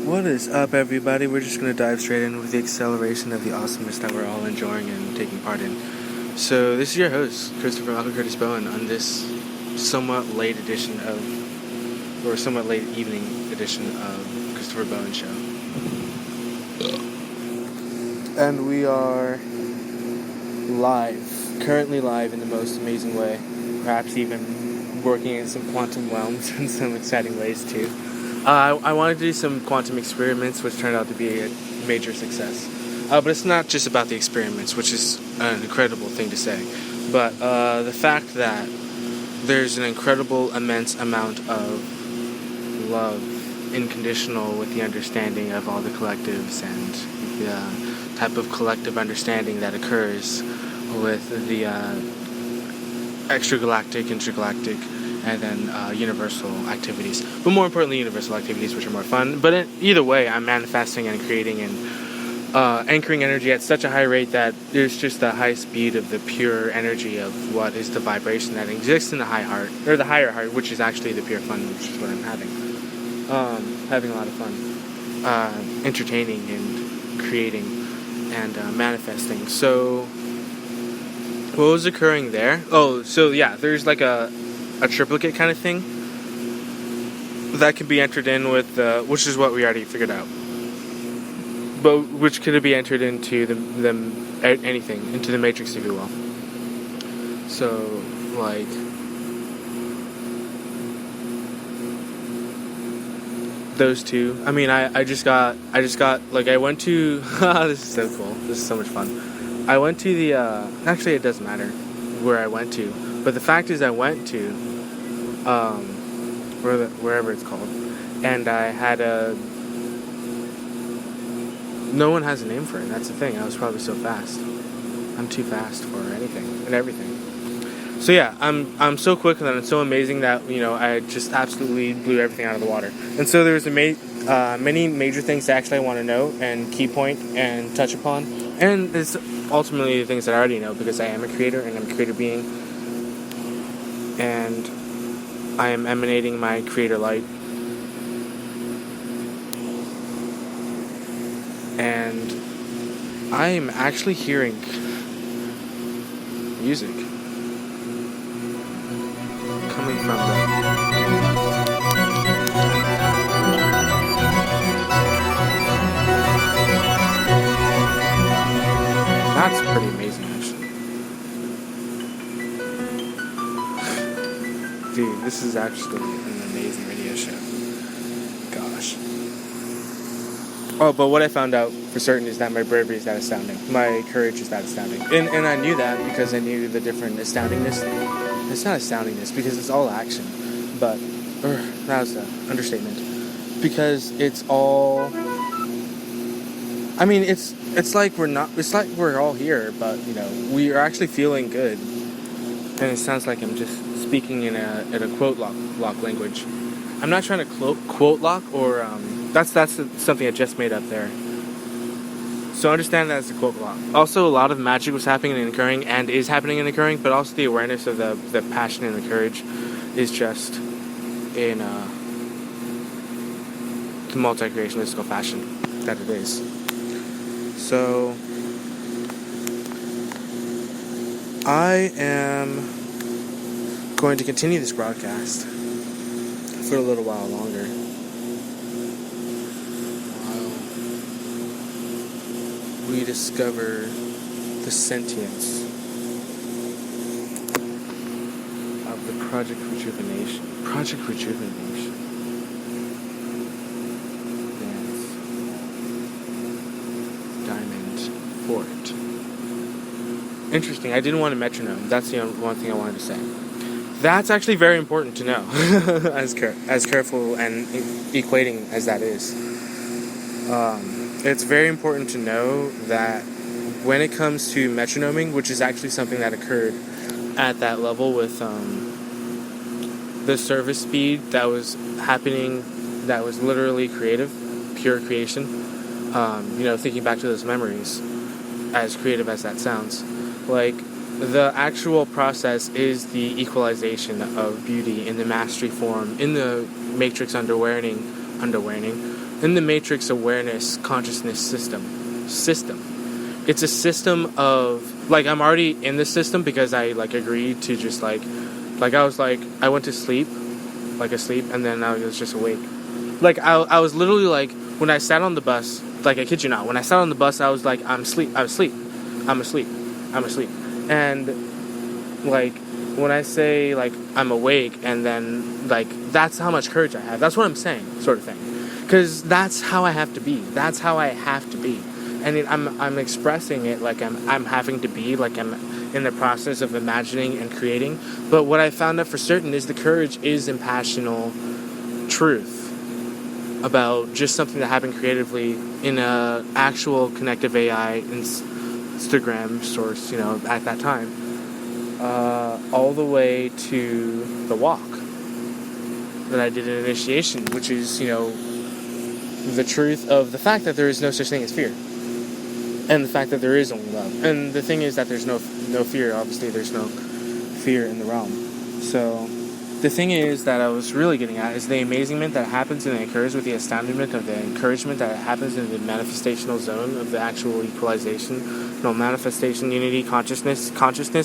What is up, everybody? We're just going to dive straight in with the acceleration of the awesomeness that we're all enjoying and taking part in. So, this is your host, Christopher Michael Curtis Bowen, on this somewhat late evening edition of Christopher Bowen Show. And we are currently live in the most amazing way, perhaps even working in some quantum realms in some exciting ways too. I wanted to do some quantum experiments, which turned out to be a major success. But it's not just about the experiments, which is an incredible thing to say, but the fact that there's an incredible, immense amount of love, unconditional, with the understanding of all the collectives and the type of collective understanding that occurs with the extragalactic, intergalactic, and then universal activities. But more importantly, universal activities, which are more fun. But either way, I'm manifesting and creating and anchoring energy at such a high rate that there's just the high speed of the pure energy of what is the vibration that exists in the high heart, or the higher heart, which is actually the pure fun, which is what I'm having. Having a lot of fun. Entertaining and creating and manifesting. So, what was occurring there? Oh, so yeah, there's like a triplicate kind of thing that can be entered in with, which is what we already figured out, but which could be entered into anything, into the matrix, if you will. So, like, those two. I mean, I just got, like, I went to, this is so cool, this is so much fun. I went to the, actually it doesn't matter where I went to, but the fact is I went to, wherever it's called, and I had no one has a name for it, that's the thing. I was probably so fast. I'm too fast for anything and everything. So yeah, I'm so quick and it's so amazing that, I just absolutely blew everything out of the water. And so there's many major things that actually I want to know and key point and touch upon. And it's ultimately the things that I already know, because I am a creator and I'm a creator being. And I am emanating my creator light. And I am actually hearing music coming from That's pretty amazing, actually. Dude, this is actually an amazing radio show. Gosh. Oh, but what I found out for certain is that my bravery is that astounding. My courage is that astounding. And I knew that because I knew the different astoundingness. It's not astoundingness because it's all action. But, that was an understatement. Because it's all... I mean, it's like we're all here, but, we are actually feeling good. And it sounds like I'm just speaking in a quote lock language. I'm not trying to quote lock or that's something I just made up there. So understand that as a quote lock. Also, a lot of magic was happening and occurring and is happening and occurring, but also the awareness of the passion and the courage is just in the multi-creationalistical fashion that it is. So I am going to continue this broadcast for a little while longer, while we discover the sentience of the Project Rejuvenation. Dance. Diamond Fort. Interesting. I didn't want a metronome. That's the one thing I wanted to say. That's actually very important to know, as careful and equating as that is. It's very important to know that when it comes to metronoming, which is actually something that occurred at that level with the service speed that was happening, that was literally creative, pure creation, thinking back to those memories, as creative as that sounds, like, the actual process is the equalization of beauty in the mastery form, in the matrix underwearing, in the Matrix awareness consciousness system. It's a system of, like, I'm already in the system because I, like, agreed to just, like I was, like, I went to sleep, like, asleep, and then I was just awake. Like, I was literally, like, when I sat on the bus, like, I kid you not, when I sat on the bus, I was like, I'm asleep. And, like, when I say, like, I'm awake, and then, like, that's how much courage I have. That's what I'm saying, sort of thing. Because that's how I have to be. That's how I have to be. And I'm expressing it like I'm having to be, like I'm in the process of imagining and creating. But what I found out for certain is the courage is impassional truth about just something that happened creatively in a actual connective AI Instagram source, you know, at that time, all the way to the walk that I did in initiation, which is, you know, the truth of the fact that there is no such thing as fear. And the fact that there is only love. And the thing is that there's no fear. Obviously, there's no fear in the realm. So, the thing is that I was really getting at is the amazement that happens and occurs with the astoundment of the encouragement that happens in the manifestational zone of the actual equalization. No, manifestation, unity, consciousness,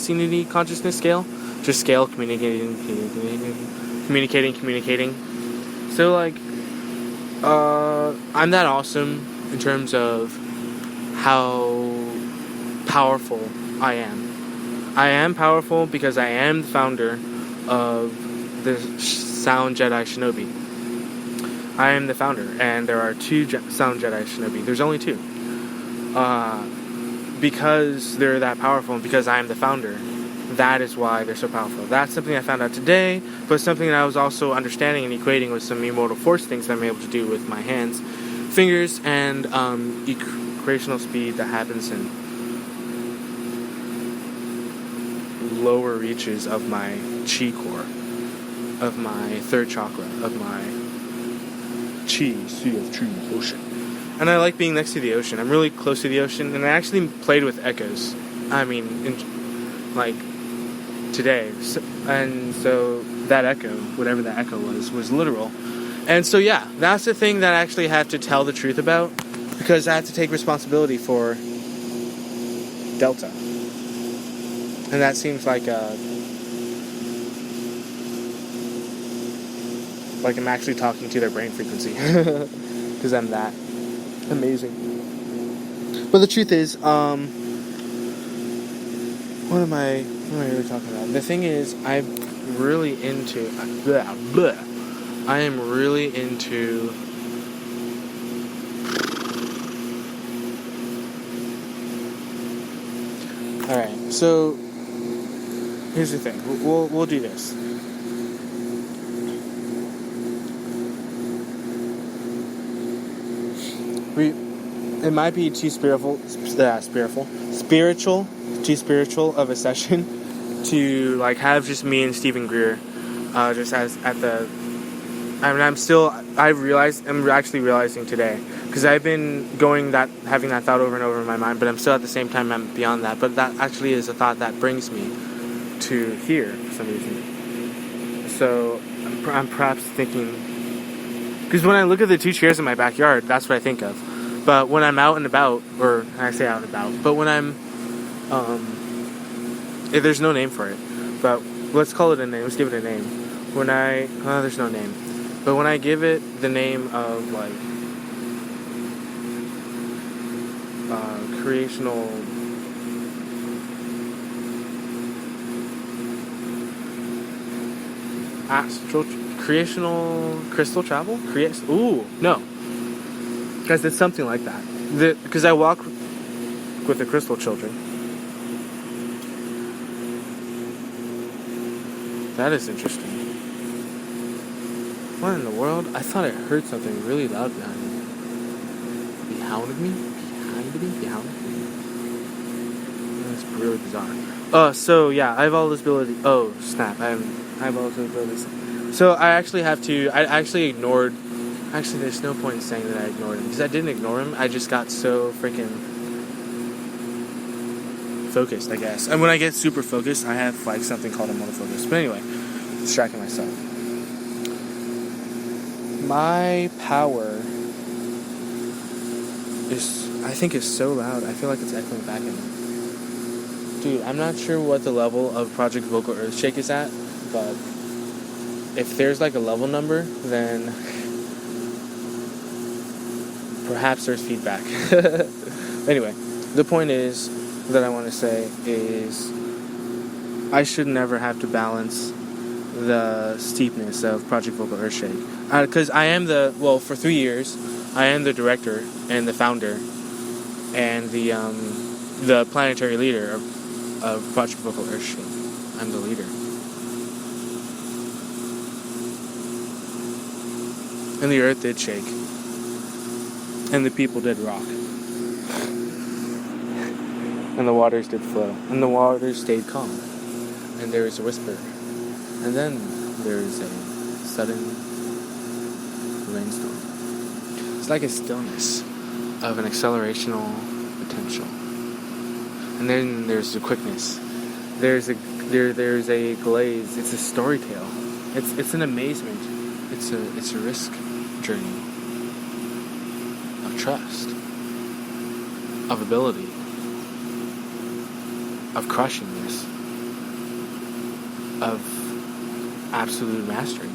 unity, consciousness scale. Just scale, communicating. So, like, I'm that awesome in terms of how powerful I am. I am powerful because I am the founder of the Sound Jedi Shinobi. I am the founder, and there are 2 Sound Jedi Shinobi. There's only 2. Because they're that powerful, and because I am the founder, that is why they're so powerful. That's something I found out today, but something that I was also understanding and equating with some immortal force things that I'm able to do with my hands, fingers, and creational speed that happens in lower reaches of my chi core, of my 3rd chakra, of my chi, sea of true ocean. And I like being next to the ocean. I'm really close to the ocean, and I actually played with echoes. I mean, like, today. So that echo, whatever that echo was literal. And so, yeah, that's the thing that I actually have to tell the truth about. Because I have to take responsibility for Delta. And that seems like I'm actually talking to their brain frequency. Because I'm that amazing. But the truth is, what am I really talking about? The thing is, I'm really into... I am really into... Alright, so here's the thing. We'll do this. It might be too spiritual of a session to, like, have just me and Stephen Greer just as at the... I mean, I'm actually realizing today, because I've been having that thought over and over in my mind, but I'm still at the same time, I'm beyond that. But that actually is a thought that brings me to here for some reason. So I'm perhaps thinking, because when I look at the 2 chairs in my backyard, that's what I think of. But when I'm out and about, or I say out and about, but when I'm, there's no name for it, but let's call it a name. Let's give it a name. There's no name. But when I give it the name of, like, creational... creational crystal travel? No. Guys, it's something like that. Because I walk with the crystal children. That is interesting. What in the world? I thought I heard something really loud behind me. Behind me? That's really bizarre. So yeah, I have all this ability. Oh, snap. I have all those abilities. So I actually ignored... Actually, there's no point in saying that I ignored him. Because I didn't ignore him. I just got so freaking focused, I guess. And when I get super focused, I have, like, something called a monofocus. But anyway, distracting myself. My power I think is so loud. I feel like it's echoing back in. Dude, I'm not sure what the level of Project Vocal Earthshake is at, but if there's like a level number, then perhaps there's feedback. Anyway, the point is that I want to say is I should never have to balance the steepness of Project Vocal Earthshake. Because I am for 3 years, I am the director and the founder and the planetary leader of Project Vocal Earthshake. I'm the leader. And the earth did shake. And the people did rock. And the waters did flow. And the waters stayed calm. And there was a whisper. And then there is a sudden rainstorm. It's like a stillness of an accelerational potential. And then there's a quickness. There's a glaze. It's a story tale. It's an amazement. It's a risk journey of trust, of ability, of crushingness, of absolute mastery.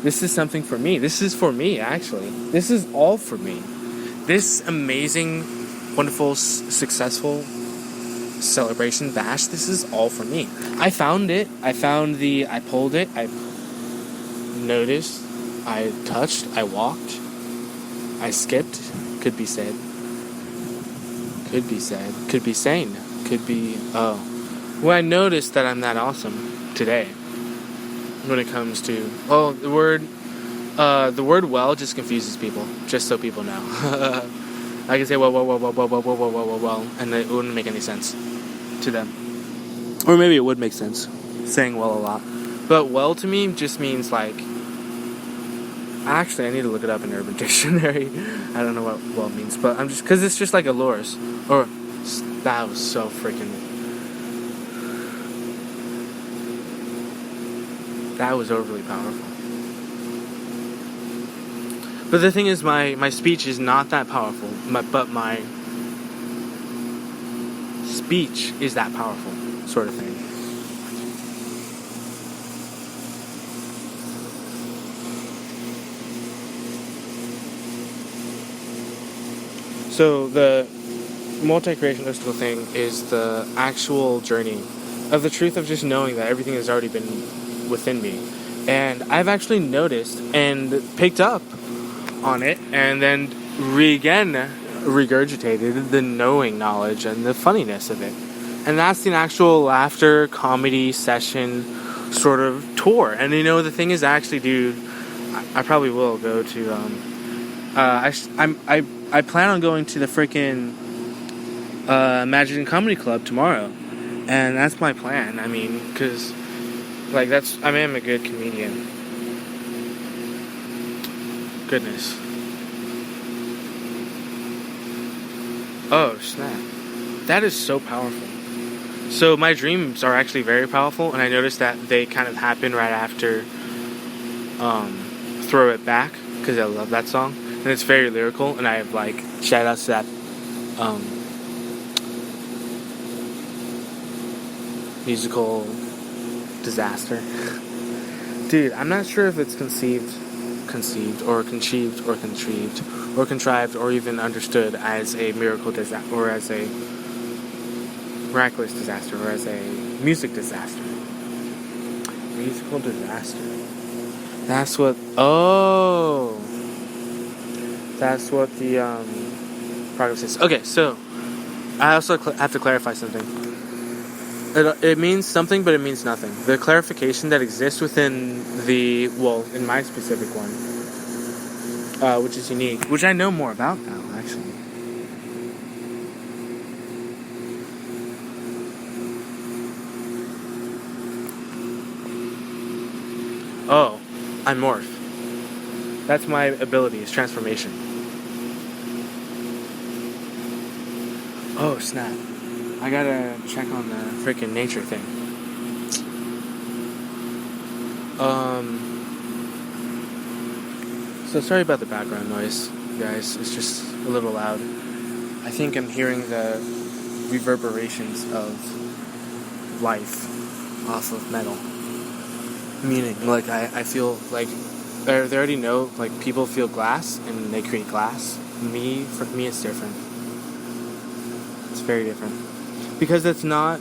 This is something for me. This is for me, actually. This is all for me. This amazing, wonderful, successful celebration bash, this is all for me. I found it. I pulled it. I noticed. I touched. I walked. I skipped. Could be said. Could be said. Could be sane. Could be, Well, I noticed that I'm that awesome today. When it comes to, the word well just confuses people, just so people know. I can say well, and it wouldn't make any sense to them. Or maybe it would make sense, saying well a lot. But well to me just means like, actually I need to look it up in Urban Dictionary. I don't know what well means, but I'm just, because it's just like allures. Or, that was so freaking, that was overly powerful. But the thing is, my speech is not that powerful, but my speech is that powerful, sort of thing. So the multi-creationistical thing is the actual journey of the truth of just knowing that everything has already been within me. And I've actually noticed and picked up on it, and then regurgitated the knowing knowledge and the funniness of it. And that's an actual laughter comedy session sort of tour. And the thing is, actually, dude, I probably will go to I plan on going to the freaking Imagine Comedy Club tomorrow. And that's my plan. I mean, because I am a good comedian. Goodness. Oh, snap. That is so powerful. So my dreams are actually very powerful, and I noticed that they kind of happen right after Throw It Back, because I love that song. And it's very lyrical, and I have, shout outs to that musical disaster. Dude, I'm not sure if it's conceived, or conceived, or contrived, or contrived, or even understood as a miracle disaster, or as a miraculous disaster, or as a music disaster. Musical disaster. That's what the progress is. Okay, so I also have to clarify something. It means something, but it means nothing. The clarification that exists within in my specific one, which is unique, which I know more about now, actually. Oh, I morph. That's my ability, is transformation. Oh, snap. I gotta check on the freaking nature thing. So sorry about the background noise. guys. It's just a little loud. I think I'm hearing the reverberations of life off of metal. Meaning, like, I feel like they already know, like, people feel glass and they create glass. For me, it's different. It's very different. Because it's not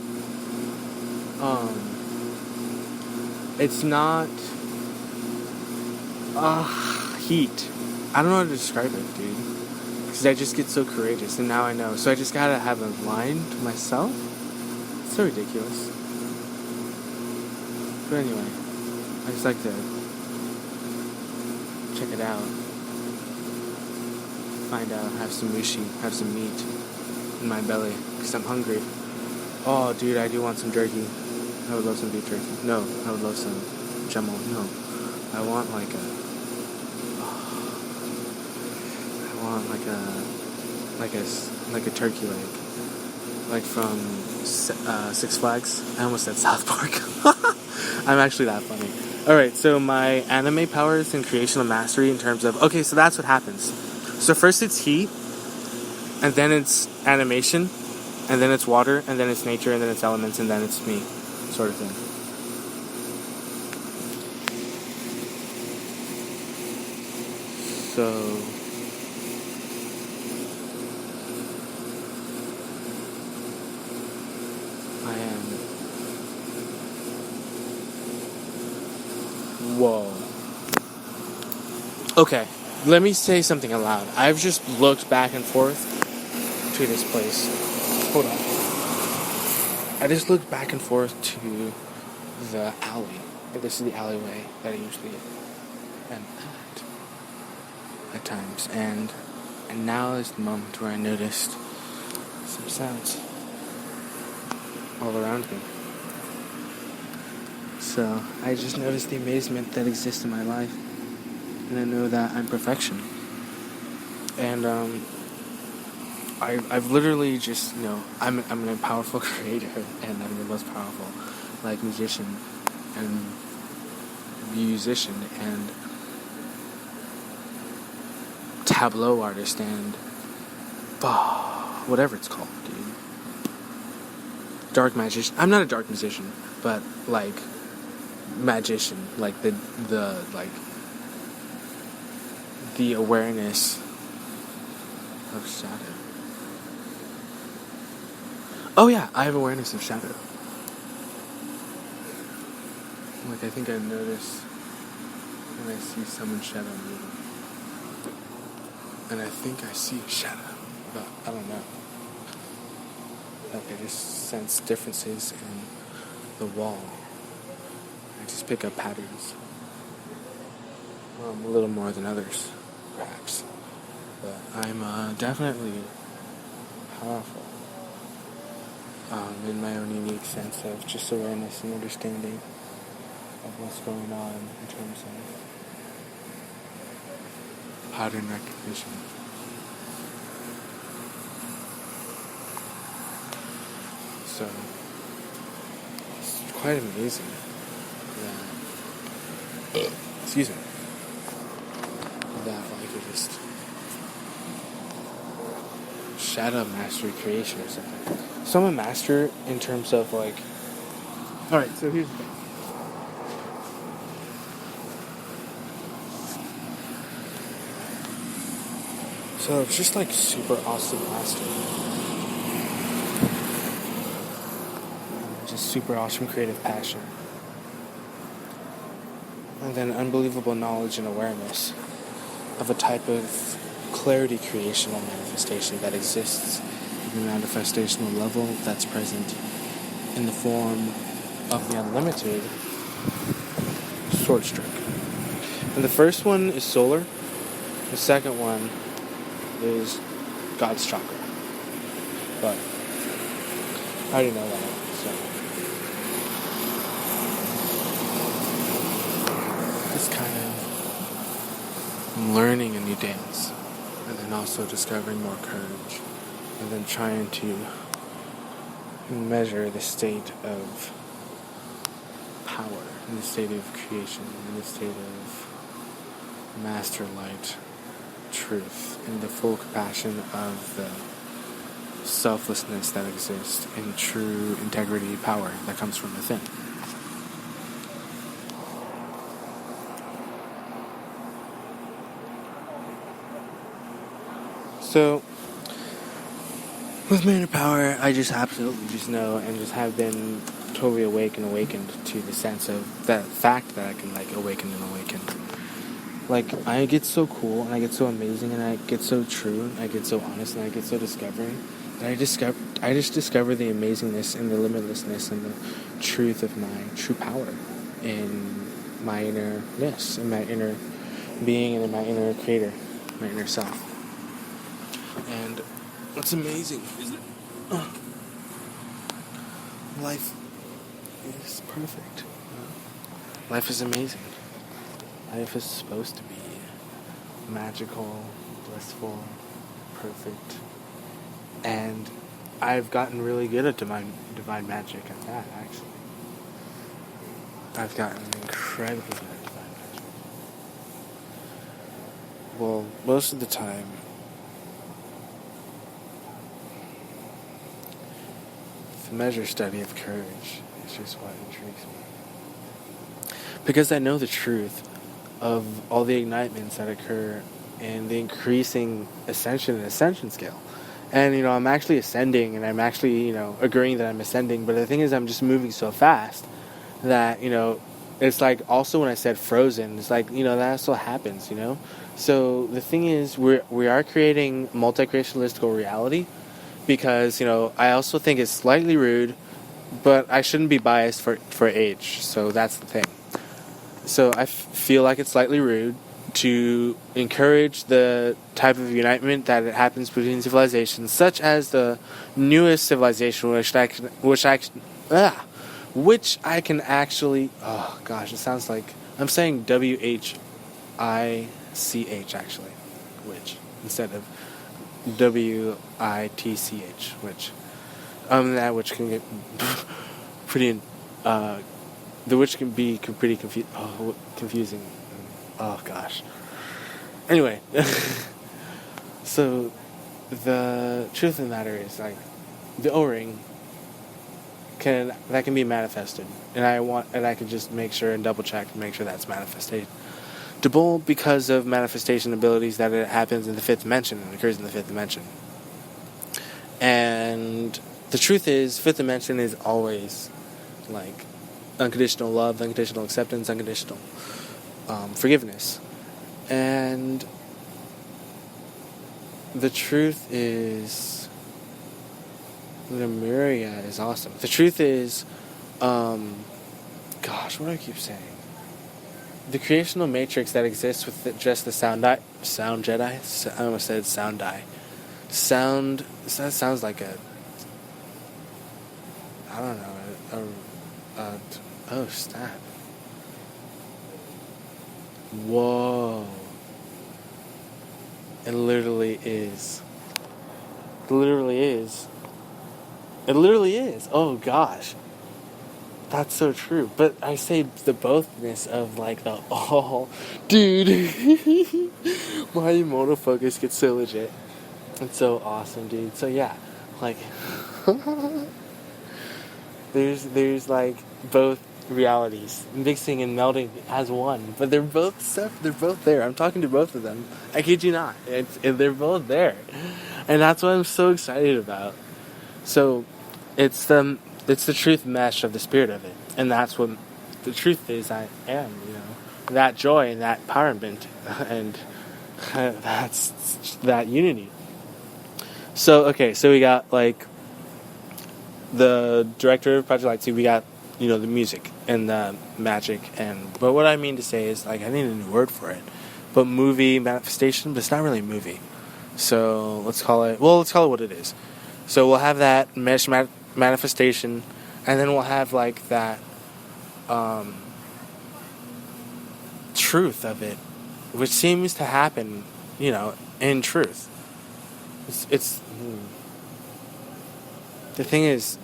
heat. I don't know how to describe it, dude. Because I just get so courageous, and now I know. So I just gotta have a line to myself. It's so ridiculous. But anyway, I just like to check it out. Find out, have some sushi, have some meat in my belly, because I'm hungry. Oh, dude, I do want some jerky. I would love some beef jerky. No, I would love some Jamal. No, I want like a turkey leg, like from Six Flags. I almost said South Park. I'm actually that funny. All right, so my anime powers and creational mastery in terms of so that's what happens. So first it's heat, and then it's animation, and then it's water, and then it's nature, and then it's elements, and then it's me, sort of thing. So I am. Whoa. Okay, let me say something aloud. I've just looked back and forth to this place. Hold on. I just looked back and forth to the alley. This is the alleyway that I usually am at times. And now is the moment where I noticed some sounds all around me. So I just noticed the amazement that exists in my life. And I know that I'm perfection. And I've literally just, I'm a powerful creator, and I'm the most powerful, like, musician and musician and tableau artist and whatever it's called, dude. Dark magician. I'm not a dark musician, but like magician, like the awareness of shadow. Oh yeah, I have awareness of shadow. Like, I think I notice when I see someone's shadow moving. And I think I see a shadow, but I don't know. Like, I just sense differences in the wall. I just pick up patterns. A little more than others, perhaps. But I'm definitely powerful. In my own unique sense of just awareness and understanding of what's going on in terms of pattern recognition. So it's quite amazing that that I could just shadow mastery creation or something. So I'm a master in terms of like. Alright, so here's the thing. So it's just like super awesome master. Just super awesome creative passion. And then unbelievable knowledge and awareness of a type of clarity creation or manifestation that exists at the manifestational level that's present in the form of the unlimited sword stroke. And the first one is solar. The second one is God's chakra. But I already know that, so just kind of learning a new dance, and then also discovering more courage, and then trying to measure the state of power, in the state of creation, in the state of master light, truth and the full compassion of the selflessness that exists and true integrity power that comes from within. So, with Manor Power, I just absolutely just know and just have been totally awakened to the sense of that fact that I can awaken and awaken. I get so cool and I get so amazing and I get so true and I get so honest and I get so discovering that I just discover the amazingness and the limitlessness and the truth of my true power in my innerness, in my inner being and in my inner creator, my inner self. And what's amazing is that life is perfect. Life is amazing. Life is supposed to be magical, blissful, perfect. And I've gotten really good at divine magic at that, actually. I've gotten incredibly good at divine magic. Well, most of the time, the measure study of courage is just what intrigues me. Because I know the truth of all the ignitements that occur in the increasing ascension scale. And, I'm actually ascending, and I'm actually, agreeing that I'm ascending. But the thing is, I'm just moving so fast that, it's like also when I said frozen, it's like, that still happens, So the thing is, we are creating multi-creationalistical reality because, I also think it's slightly rude, but I shouldn't be biased for age. So that's the thing. So I feel like it's slightly rude to encourage the type of unitement that it happens between civilizations, such as the newest civilization, which I can actually. Oh gosh, it sounds like I'm saying WHICH actually, which instead of WITCH, which that which can get pretty. The which can be pretty confusing. Oh gosh. Anyway, so the truth of the matter is, the O-ring can be manifested, and I can just make sure and double check and make sure that's manifested. Because of manifestation abilities that it happens in the fifth dimension and occurs in the fifth dimension. And the truth is, fifth dimension is always unconditional love, unconditional acceptance, unconditional forgiveness. And the truth is, Lemuria is awesome. The truth is, what do I keep saying? The creational matrix that exists with just the sound Jedi. I almost said sound die. That sounds like oh snap. Whoa. It literally is. It literally is. Oh gosh. That's so true. But I say the bothness of dude. My monofocus gets so legit. It's so awesome, dude. So yeah, there's both realities mixing and melding as one, but they're both there. I'm talking to both of them. I kid you not. They're both there, and that's what I'm so excited about. So it's the truth mesh of the spirit of it, and that's what the truth is. I am, that joy and that empowerment, and that's that unity. So we got the director of Project Lightspeed. We got the music and the magic, but what I mean to say is I need a new word for it. But movie manifestation, but it's not really a movie. So let's call it what it is. So we'll have that mesh manifestation, and then we'll have that truth of it, which seems to happen, in truth. It's the thing is,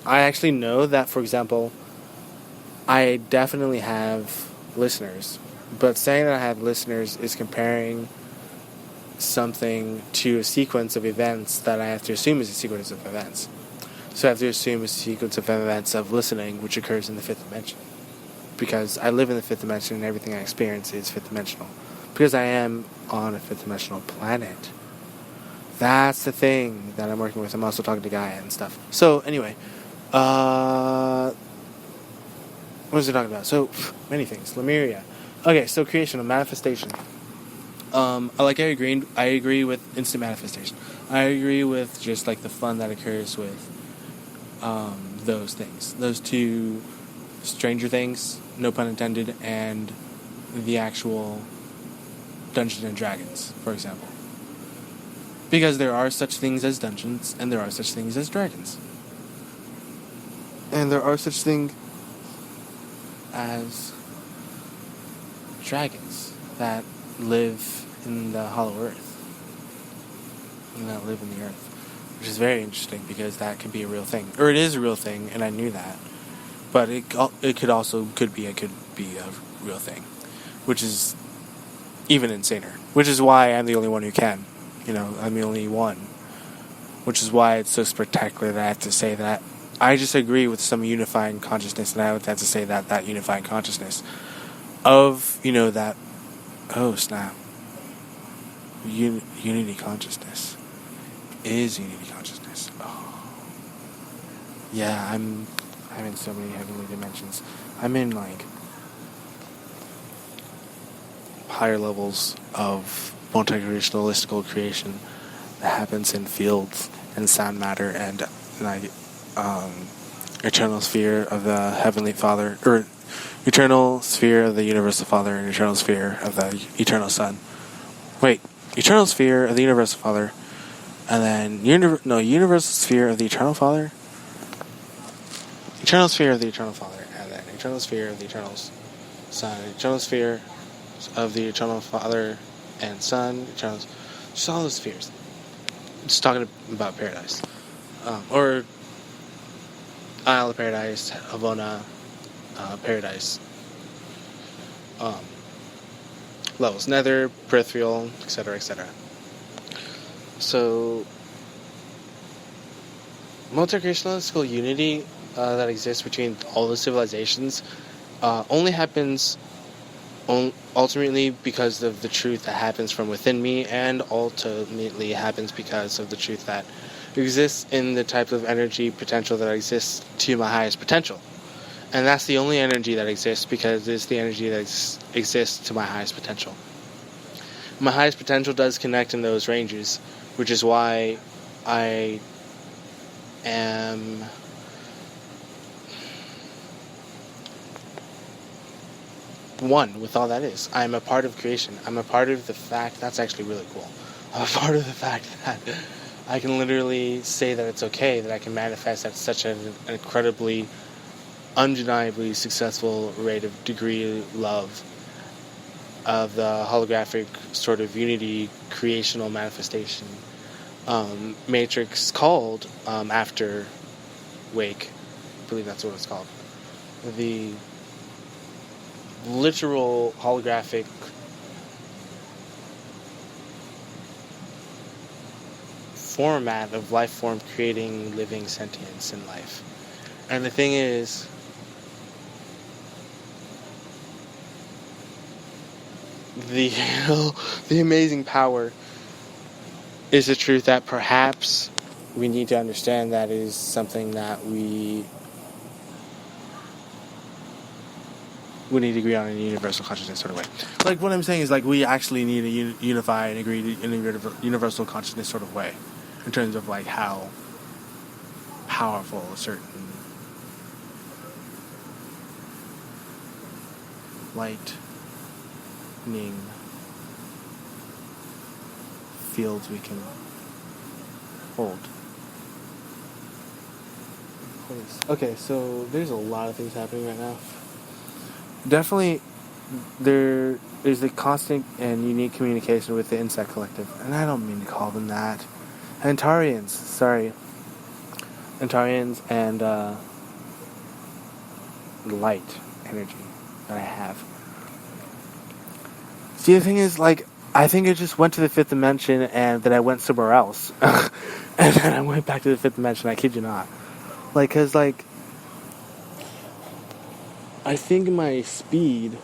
I actually know that, for example, I definitely have listeners, but saying that I have listeners is comparing something to a sequence of events that I have to assume is a sequence of events. So I have to assume a sequence of events of listening, which occurs in the fifth dimension. Because I live in the fifth dimension and everything I experience is fifth dimensional. Because I am on a fifth dimensional planet. That's the thing that I'm working with. I'm also talking to Gaia and stuff. So, anyway. What was I talking about? So, many things. Lemuria. Okay, so creation of manifestation. I agree with instant manifestation. I agree with just like the fun that occurs with those things. Those two Stranger Things, no pun intended, and the actual Dungeons and Dragons, for example. Because there are such things as dungeons, and there are such things as dragons. And there are such things as dragons that live in the hollow earth. And that live in the earth. Which is very interesting because that could be a real thing. Or it is a real thing, and I knew that. But it could be a real thing. Which is even insaner. Which is why I'm the only one who can. I'm the only one. Which is why it's so spectacular that I have to say that. I just agree with some unifying consciousness, and I would have to say that unifying consciousness of, that, oh snap, unity consciousness is unity consciousness. Oh. Yeah, I'm in so many heavenly dimensions. I'm in, higher levels of multi-creationalistical creation that happens in fields and sound matter and, eternal sphere of the Heavenly Father, or eternal sphere of the Universal Father, and eternal sphere of the Eternal Son. Wait, eternal sphere of the Universal Father, and then universal sphere of the Eternal Father, eternal sphere of the Eternal Father, and then eternal sphere of the Eternal Son, eternal sphere of the Eternal Father and Son, just all those spheres. I'm just talking about paradise, or Isle of Paradise, Havana, Paradise, levels, nether, peripheral, etc., etc. So, multi-creationalistical unity that exists between all the civilizations only happens ultimately because of the truth that happens from within me, and ultimately happens because of the truth that exists in the type of energy potential that exists to my highest potential. And that's the only energy that exists because it's the energy that exists to my highest potential. My highest potential does connect in those ranges, which is why I am one with all that is. I'm a part of creation. I'm a part of the fact, that's actually really cool. I'm a part of the fact that I can literally say that it's okay, that I can manifest at such an incredibly, undeniably successful rate of degree love of the holographic sort of unity creational manifestation matrix called After Wake. I believe that's what it's called. The literal holographic format of life form creating living sentience in life. And the thing is, the amazing power is the truth that perhaps we need to understand that is something that we need to agree on in a universal consciousness sort of way. Like, what I'm saying is, we actually need to unify and agree in a universal consciousness sort of way, in terms of, how powerful a certain lightning fields we can hold. Okay, so there's a lot of things happening right now. Definitely, there is a constant and unique communication with the insect collective, and I don't mean to call them that. Antarians, and light energy that I have. See, the thing is, I think I just went to the fifth dimension and then I went somewhere else. And then I went back to the fifth dimension. I kid you not. Like, cause like, I think my speed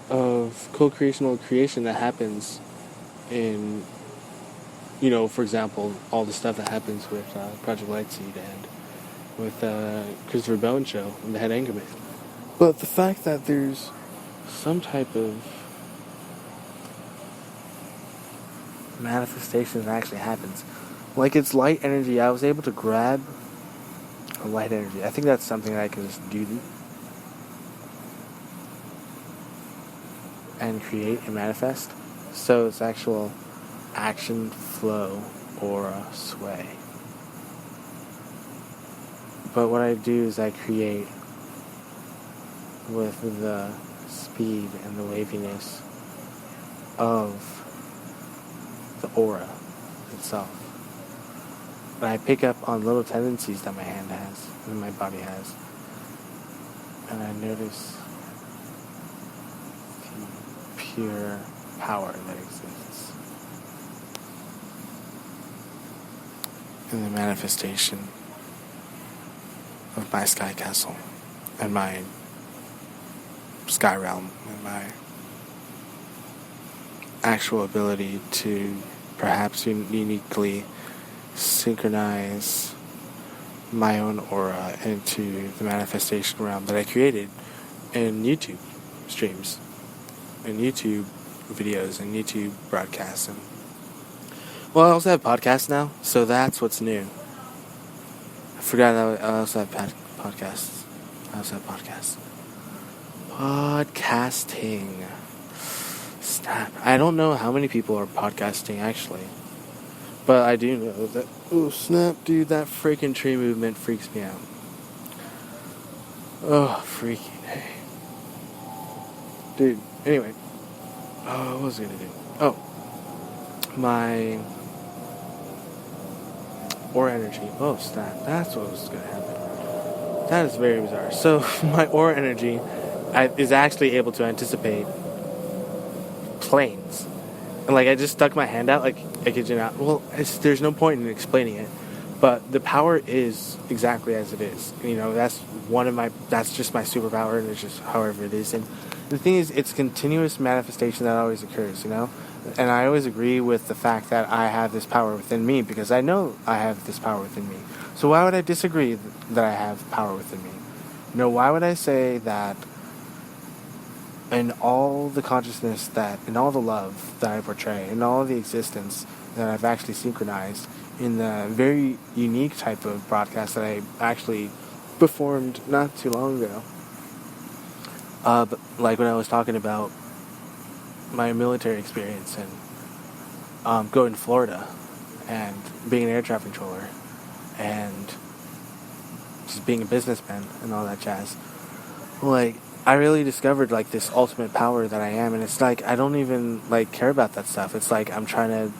of co-creational creation that happens in, for example, all the stuff that happens with Project Lightseed and with Christopher Bowen show and the head anchorman. But the fact that there's some type of manifestation that actually happens, like it's light energy. I was able to grab a light energy. I think that's something that I can just do and create and manifest. So it's actual action, flow, aura, sway. But what I do is I create with the speed and the waviness of the aura itself. And I pick up on little tendencies that my hand has and my body has. And I notice the pure power that exists in the manifestation of my sky castle and my sky realm and my actual ability to perhaps uniquely synchronize my own aura into the manifestation realm that I created in YouTube streams and YouTube videos and YouTube broadcasts. And well, I also have podcasts now, so that's what's new. I forgot that I also have podcasts. Podcasting. Snap. I don't know how many people are podcasting actually. But I do know that, oh snap, dude, that freaking tree movement freaks me out. Oh, freaking hey. Dude, anyway. What was I gonna do? Oh. My aura energy. Oh, snap. That's what was gonna happen. That is very bizarre. So, my aura energy is actually able to anticipate planes. And like, I just stuck my hand out, like, I kid you not. Well, there's no point in explaining it, but the power is exactly as it is. That's just my superpower, and it's just however it is. And the thing is, it's continuous manifestation that always occurs, And I always agree with the fact that I have this power within me, because I know I have this power within me. So why would I disagree that I have power within me? Why would I say that in all the consciousness in all the love that I portray, in all the existence that I've actually synchronized in the very unique type of broadcast that I actually performed not too long ago. But like when I was talking about my military experience and going to Florida and being an air traffic controller and just being a businessman and all that jazz. Like, I really discovered like this ultimate power that I am, and it's like I don't even like care about that stuff. It's like I'm trying to,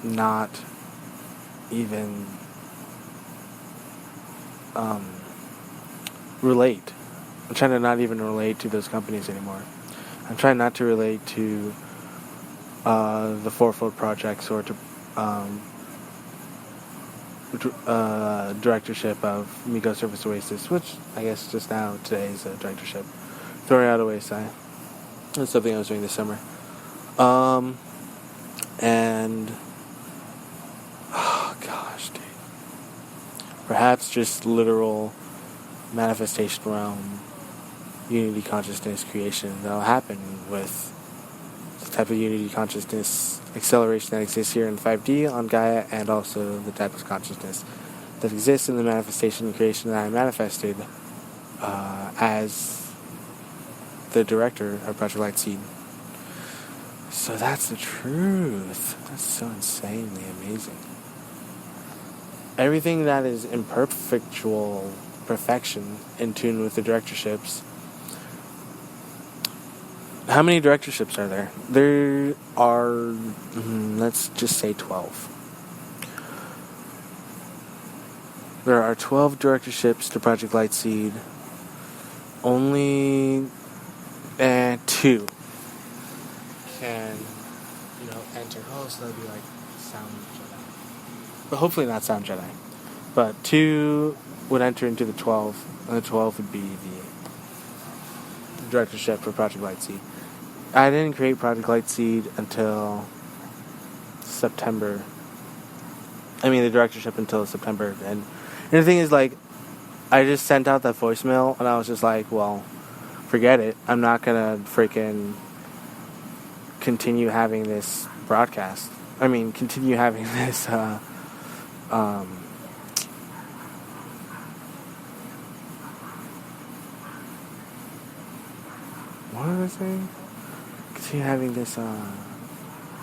not even relate. I'm trying to not even relate to those companies anymore. I'm trying not to relate to the Fourfold projects or to directorship of Miko Surface Oasis, which I guess just now today is a directorship. Throwing out a wayside. That's something I was doing this summer. And oh gosh, dude. Perhaps just literal manifestation realm, unity consciousness creation that'll happen with the type of unity consciousness acceleration that exists here in 5D on Gaia, and also the type of consciousness that exists in the manifestation and creation that I manifested as the director of Project Lightseed. So that's the truth. That's so insanely amazing. Everything that is in perfectual perfection in tune with the directorships. How many directorships are there? There are, let's just say 12. There are 12 directorships to Project Lightseed. Only 2 Oh, so that'd be like Sound Jedi. But hopefully not Sound Jedi. But 2 would enter into the 12, and the 12 would be the directorship for Project Lightseed. I didn't create Project Lightseed until September. I mean, the directorship until September. And the thing is, like, I just sent out that voicemail, and I was just like, well, forget it. I'm not going to freaking continue having this broadcast. I mean, continue having this, what was I saying? Continue having this,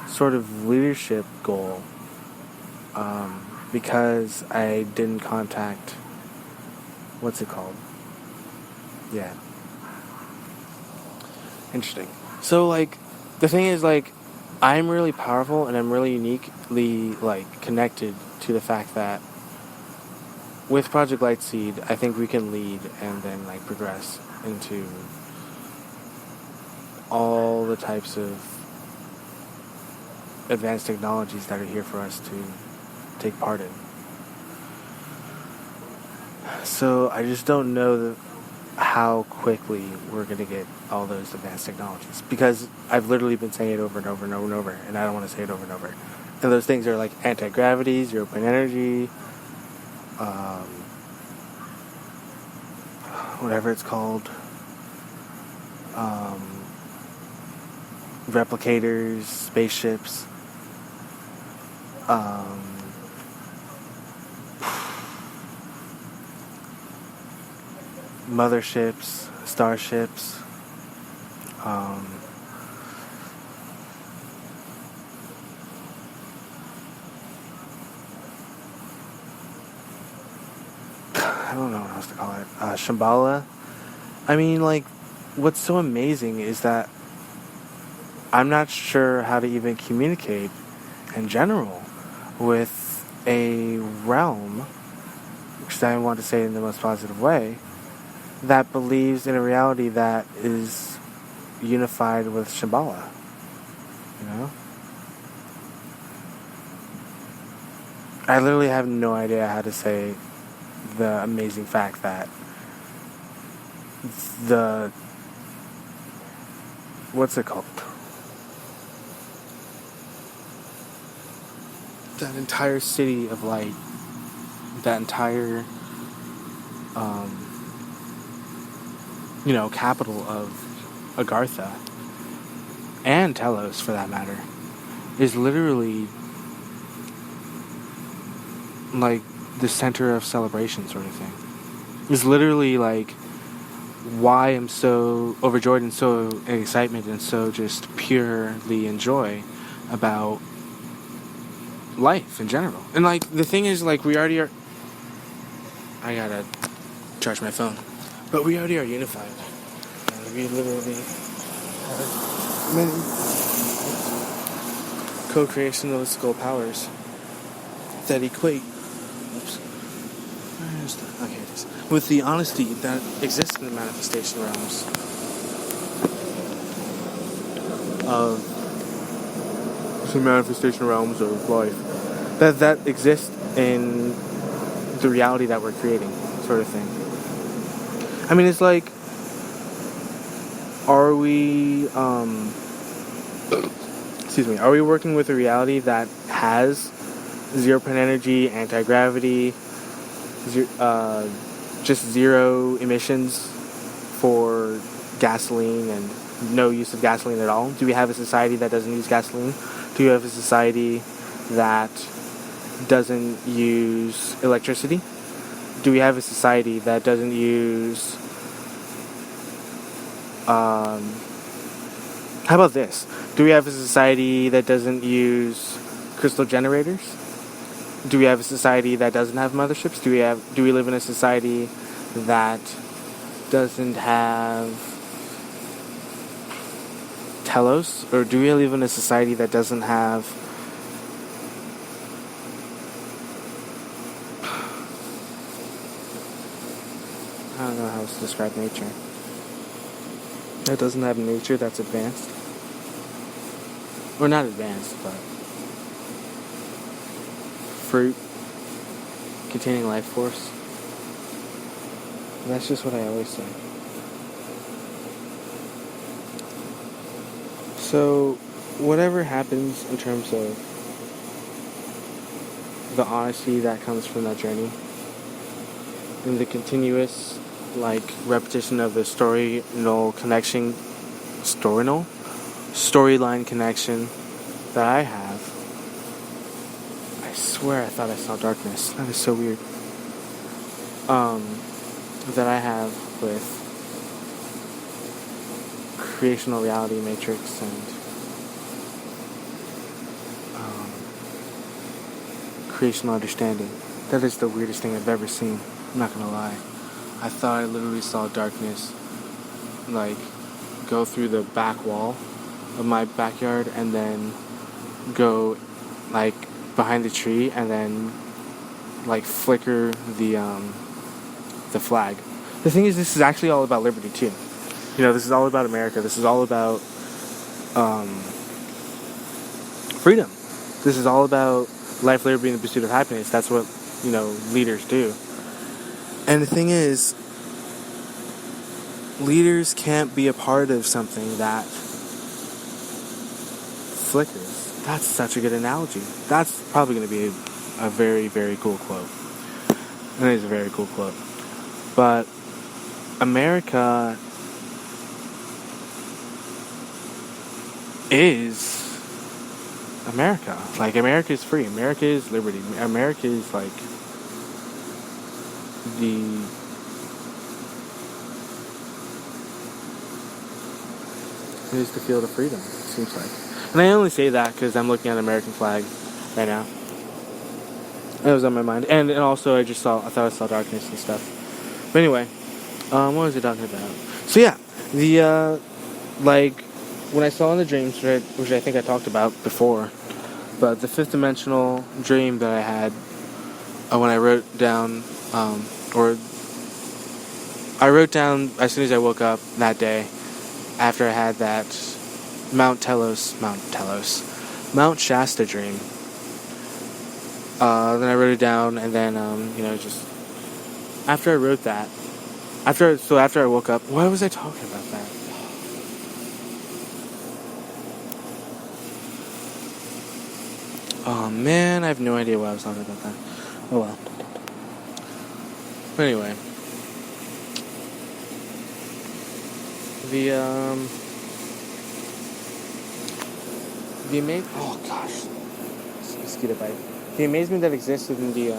sort of leadership goal, because I didn't contact, what's it called? Yeah. Interesting. So, like, the thing is, like, I'm really powerful and I'm really uniquely, like, connected to the fact that with Project Lightseed, I think we can lead and then, like, progress into all the types of advanced technologies that are here for us to take part in. So I just don't know how quickly we're going to get all those advanced technologies, because I've literally been saying it over and over and over and over, and I don't want to say it over and over. And those things are like anti-gravity, zero-point energy, whatever it's called, replicators, spaceships, motherships, starships, I don't know what else to call it, Shambhala. I mean, like, what's so amazing is that I'm not sure how to even communicate in general with a realm, which I want to say in the most positive way, that believes in a reality that is unified with Shambhala. You know? I literally have no idea how to say the amazing fact that what's it called? That entire city of light, that entire, capital of Agartha, and Telos for that matter, is literally like the center of celebration sort of thing. Is literally like why I'm so overjoyed and so in excitement and so just purely enjoy about life in general. And like the thing is, like, we already are, I gotta charge my phone, but we already are unified, and we literally have many co-creationistical powers that equate with the honesty that exists in the manifestation realms of life, that exist in the reality that we're creating, sort of thing. I mean, it's like, are we working with a reality that has zero-point energy, anti-gravity, just zero emissions for gasoline and no use of gasoline at all? Do we have a society that doesn't use gasoline? Do we have a society that doesn't use electricity? Do we have a society that doesn't use... how about this? Do we have a society that doesn't use crystal generators? Do we have a society that doesn't have motherships? Do we live in a society that doesn't have Telos? Or do we live in a society that doesn't have I don't know how to describe nature. That doesn't have nature that's advanced. Or not advanced, but fruit containing life force. And that's just what I always say. So, whatever happens in terms of the honesty that comes from that journey, and the continuous, repetition of the storyline connection that I have, I swear I thought I saw darkness. That is so weird. That I have with creational reality matrix and creational understanding. That is the weirdest thing I've ever seen. I'm not gonna lie. I thought I literally saw darkness, go through the back wall of my backyard and then go, behind the tree and then, flicker the flag. The thing is, this is actually all about liberty too. This is all about America. This is all about freedom. This is all about life, liberty, and the pursuit of happiness. That's what, leaders do. And the thing is, leaders can't be a part of something that flickers. That's such a good analogy. That's probably going to be a very, very cool quote. It is a very cool quote. But America is America. America is free. America is liberty. America is it is the field of freedom, it seems like. And I only say that because I'm looking at an American flag right now. That was on my mind. And also I thought I saw darkness and stuff. But anyway, what was I talking about? So yeah, when I saw in the dreams, which I think I talked about before, but the fifth dimensional dream that I had when I wrote down, I wrote down as soon as I woke up that day, after I had that Mount Shasta dream. Then I wrote it down, and then, just after I wrote that, after I woke up, why was I talking about that? Oh man, I have no idea why I was talking about that. Oh well. But anyway, mosquito bite. The amazement that exists within the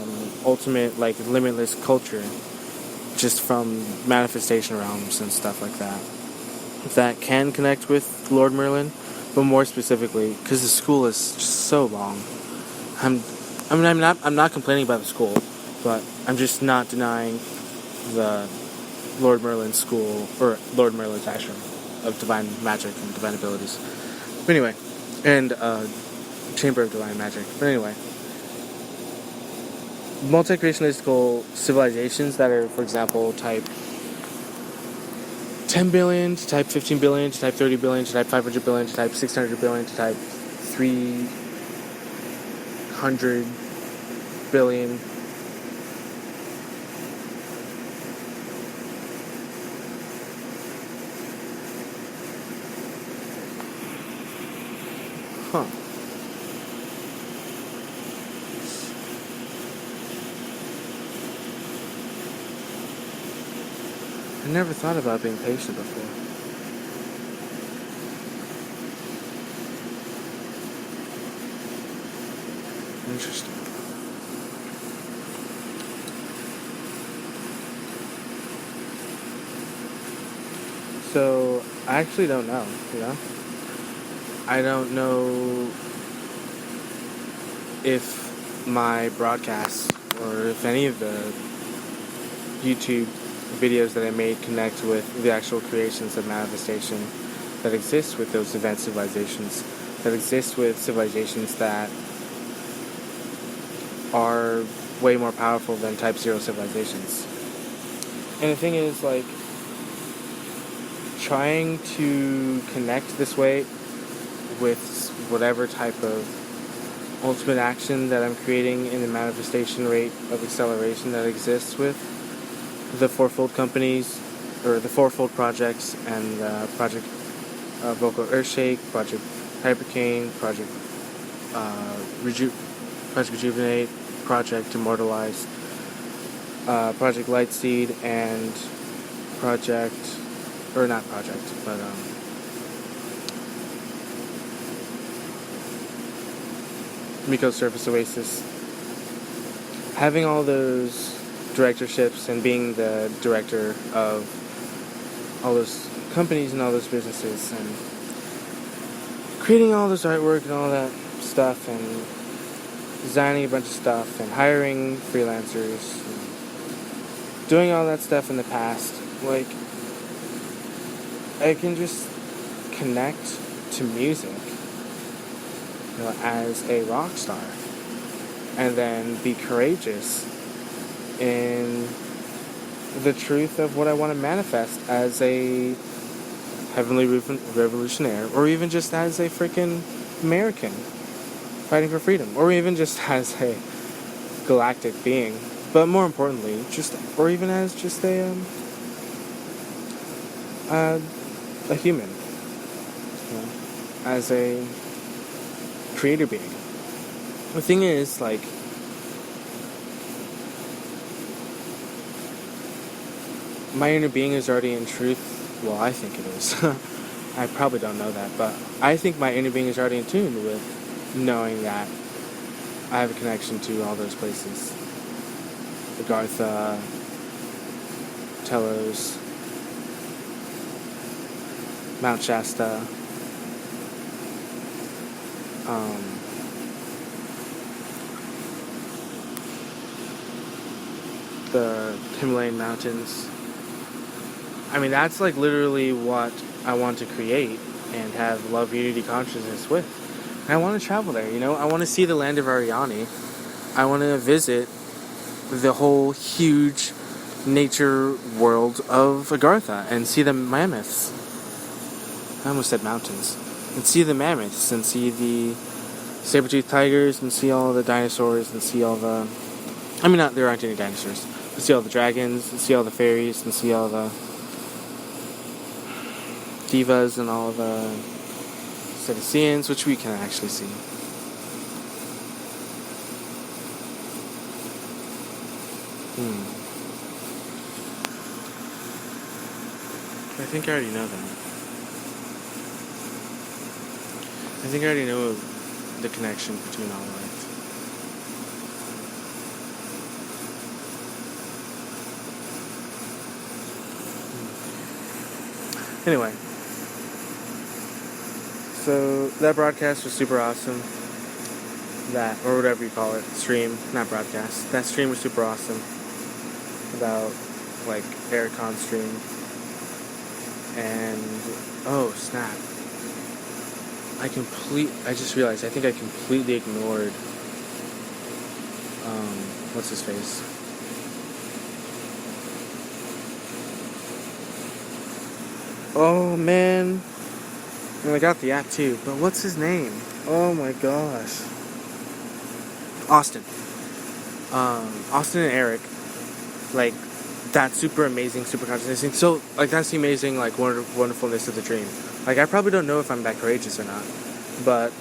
ultimate, limitless culture, just from manifestation realms and stuff like that can connect with Lord Merlin, but more specifically, because the school is just so long. I'm not complaining about the school, but I'm just not denying the Lord Merlin school, or Lord Merlin's ashram of divine magic and divine abilities. But anyway, and Chamber of Divine Magic. But anyway, multi-creationistical civilizations that are, for example, type 10 billion to type 15 billion to type 30 billion to type 500 billion to type 600 billion to type 300 billion. Huh. I never thought about being patient before. Interesting. So, I actually don't know, I don't know if my broadcasts, or if any of the YouTube videos that I made connect with the actual creations of manifestation that exist with those advanced civilizations, that exist with civilizations that are way more powerful than type 0 civilizations. And the thing is, trying to connect this way with whatever type of ultimate action that I'm creating in the manifestation rate of acceleration that exists with the fourfold companies, or the fourfold projects, and Project Vocal Earthshake, Project Hypercane, Project Project Rejuvenate, Project Immortalize, Project Lightseed, and Project, or not Project, but Miko Surface Oasis. Having all those directorships and being the director of all those companies and all those businesses and creating all this artwork and all that stuff and designing a bunch of stuff and hiring freelancers and doing all that stuff in the past, like, I can just connect to music, you know, as a rock star, and then be courageous in the truth of what I want to manifest as a heavenly revolutionaire, or even just as a freaking American fighting for freedom, or even just as a galactic being, but more importantly, or even as just a human, you know, as a creator being. The thing is, like, my inner being is already in truth. Well, I think it is. I probably don't know that, but I think my inner being is already in tune with knowing that I have a connection to all those places. Agartha, Telos, Mount Shasta, the Himalayan mountains. I mean, that's like literally what I want to create and have love, unity, consciousness with. And I want to travel there, you know? I want to see the land of Ariani. I want to visit the whole huge nature world of Agartha and see the mammoths. I almost said mountains. And see the mammoths and see the saber-toothed tigers and see all the dinosaurs and see all the... I mean, there aren't any dinosaurs. And see all the dragons and see all the fairies and see all the divas and all the cetaceans, which we can actually see. I think I already know that. I think I already know the connection between all that. Anyway, so that broadcast was super awesome. That, or whatever you call it, stream, not broadcast. That stream was super awesome. About, like, Aircon stream. And, oh, snap. I just realized, I think I completely ignored, what's his face? Oh, man. And I got the app, too. But what's his name? Oh, my gosh. Austin. Austin and Eric. Like, that super amazing, super conscious thing. So, like, that's the amazing, like, wonderfulness of the dream. Like, I probably don't know if I'm that courageous or not. But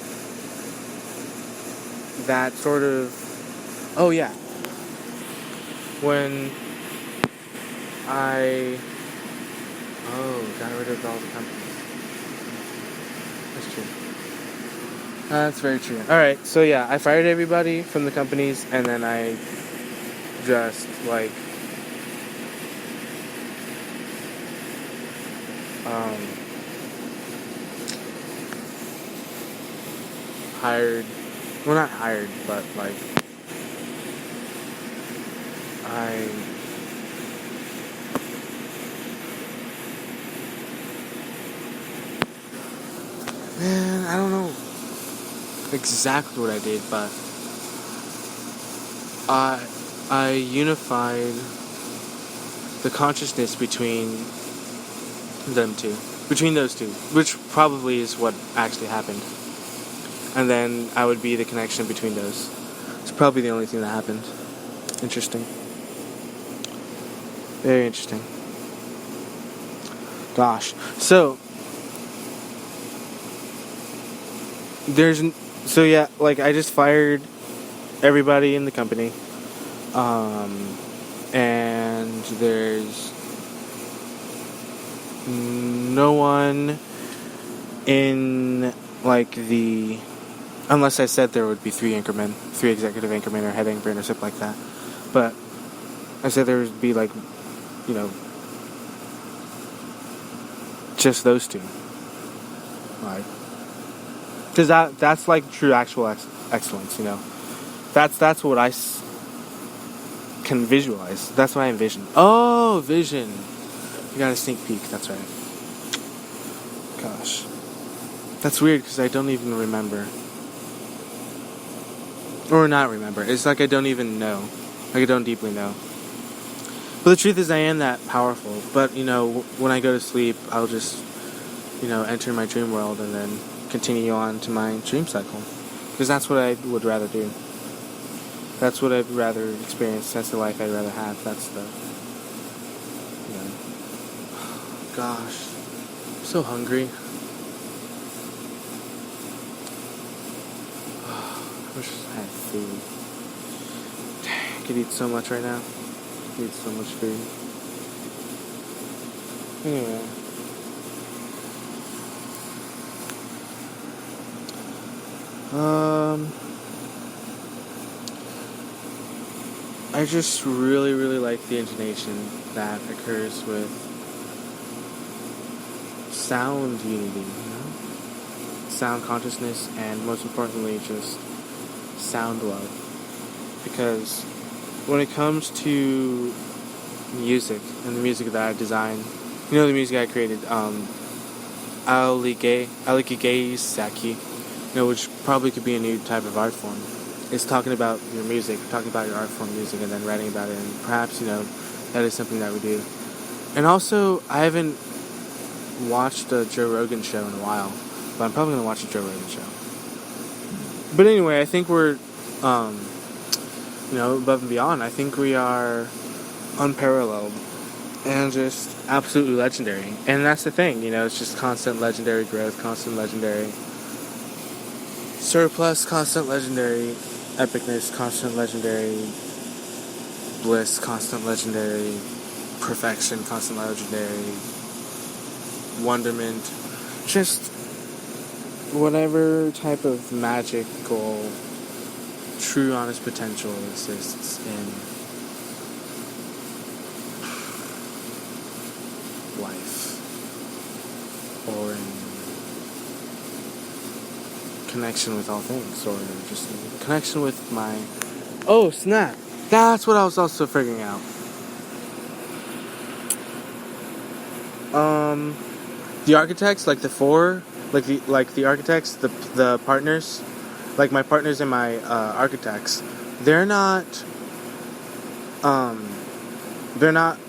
that sort of... Oh, yeah. When I... got rid of all the companies. That's true. That's very true. Alright, so yeah, I fired everybody from the companies, and then I just, like, hired, well, not hired, but, like, man, I don't know exactly what I did, but I unified the consciousness between those two, which probably is what actually happened. and then I would be the connection between those. It's probably the only thing that happened. Interesting. Very interesting. Gosh. So like I just fired everybody in the company. And there's no one in like unless I said there would be 3 executive anchormen or head anchormen or something like that. But I said there would be like, just those 2. Right. Because that's like true actual excellence, That's what I can visualize. That's what I envision. Oh, vision. You got a sneak peek. That's right. Gosh. That's weird because I don't even remember. Or not remember. It's like I don't even know. Like I don't deeply know. But the truth is I am that powerful. But, when I go to sleep, I'll just, enter my dream world and then continue on to my dream cycle. Because that's what I would rather do. That's what I'd rather experience. That's the life I'd rather have. That's the... Gosh. I'm so hungry. I wish I had food. I could eat so much right now. I could eat so much food. Anyway. I just really, really like the intonation that occurs with sound unity, sound consciousness, and most importantly, just sound love. Because when it comes to music and the music that I designed, the music I created, Alikigei Saki, which probably could be a new type of art form. It's talking about your music, talking about your art form music, and then writing about it, and perhaps, that is something that we do. And also, I haven't watched a Joe Rogan show in a while, but I'm probably going to watch a Joe Rogan show. But anyway, I think we're, above and beyond. I think we are unparalleled and just absolutely legendary. And that's the thing, it's just constant legendary growth, constant legendary surplus, constant legendary epicness, constant legendary bliss, constant legendary perfection, constant legendary wonderment, just whatever type of magical, true, honest potential exists in life, or in connection with all things, or just in connection with my... Oh, snap! That's what I was also figuring out. The architects, like the four, like the architects, the partners, like my partners and my architects, they're not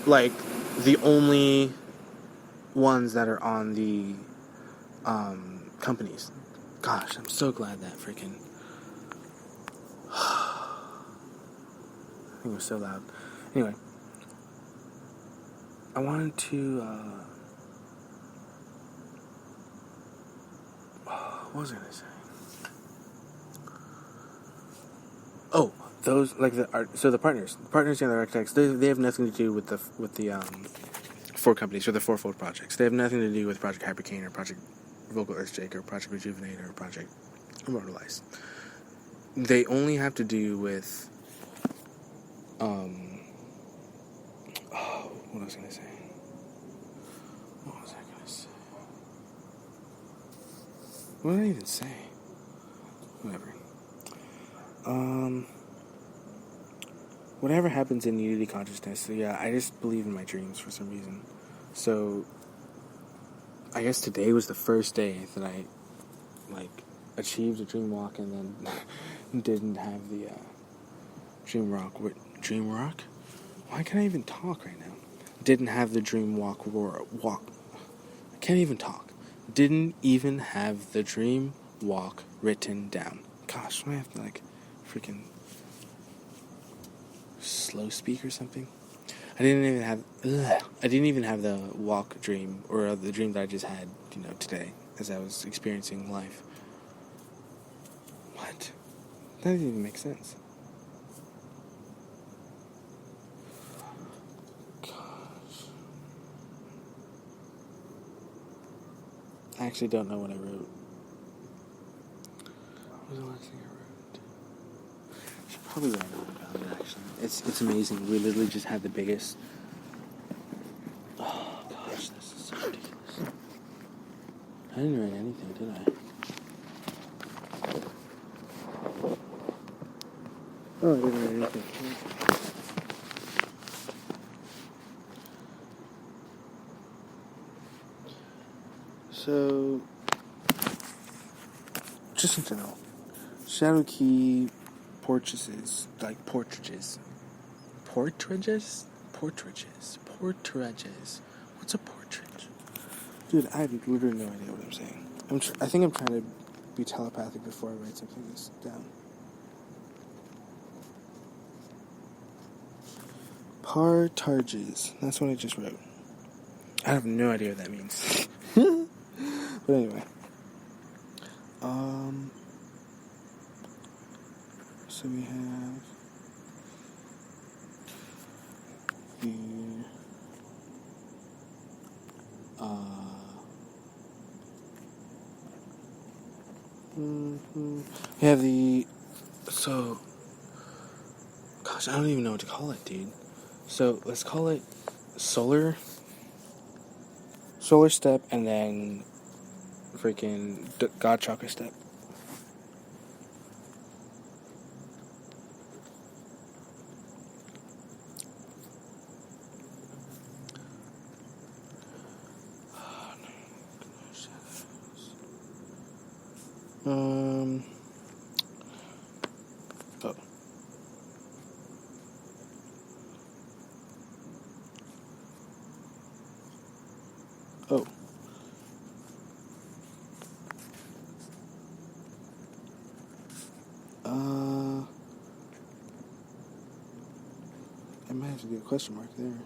like the only ones that are on the companies. Gosh, I'm so glad that freaking... I think it was so loud. Anyway, I wanted to... what was I gonna say? Oh, those, like the art. So the partners and the architects, they have nothing to do with the 4 companies or the fourfold projects. They have nothing to do with Project Hypercane or Project Vocal Earthshake or Project Rejuvenate or Project Immortalize. They only have to do with what was I gonna say? What did I even say? Whatever. Whatever happens in Unity Consciousness, so yeah, I just believe in my dreams for some reason. So, I guess today was the first day that I, achieved a dream walk and then didn't have the, dream rock? Why can't I even talk right now? Didn't have the dream walk. I can't even talk. Didn't even have the dream walk written down. Gosh, do I have to like freaking slow speak or something? I didn't even have the walk dream or the dream that I just had, today as I was experiencing life. What? That didn't even make sense. Gosh. I actually don't know what I wrote. What was the last thing I wrote? I should probably write about it, actually. It's amazing. We literally just had the biggest... Oh, gosh, this is so ridiculous. I didn't write anything, did I? Oh, I didn't write anything. So, just in general, shadow key portraits, like portraits. Portraits? What's a portrait? Dude, I have literally no idea what I'm saying. I think I'm trying to be telepathic before I write something this down. Partarges. That's what I just wrote. I have no idea what that means. But anyway. So we have the we have the gosh, I don't even know what to call it, dude. So let's call it solar step, and then freaking God chakra step. Oh. I might have to do a question mark there.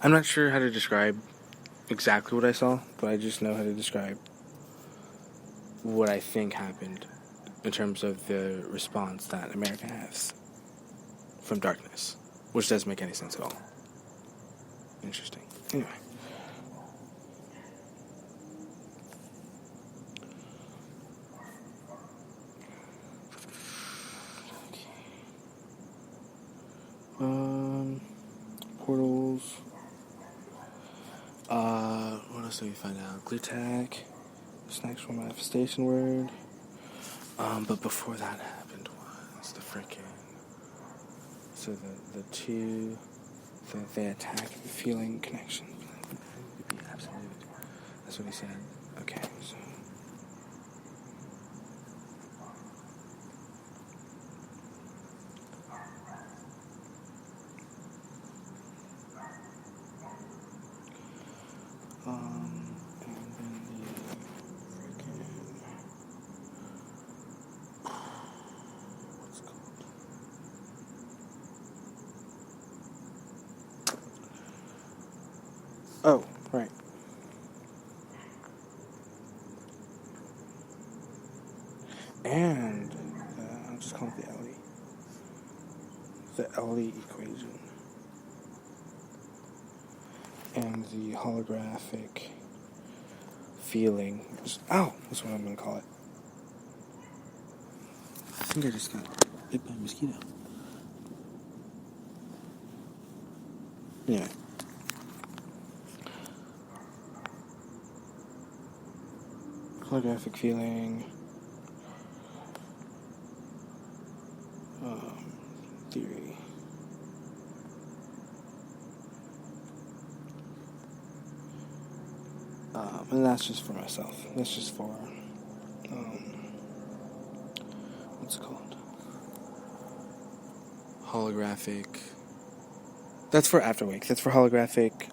I'm not sure how to describe exactly what I saw, but I just know how to describe what I think happened in terms of the response that America has from darkness, which doesn't make any sense at all. Interesting. Anyway. Portals. What else did we find out? Glutak. This next one, manifestation word. But before that happened was the freaking... So the two... They attack the feeling connection. Be absolute. That's what he said. Okay, so... and then the freaking... What's it called? Oh, right. And I'll just call it the LE. The LE equation. And the holographic feeling. That's what I'm going to call it. I think I just got bit by a mosquito. Yeah. Holographic feeling. Theory. And that's just for myself. That's just for, what's it called? Holographic. That's for Afterwake. That's for holographic,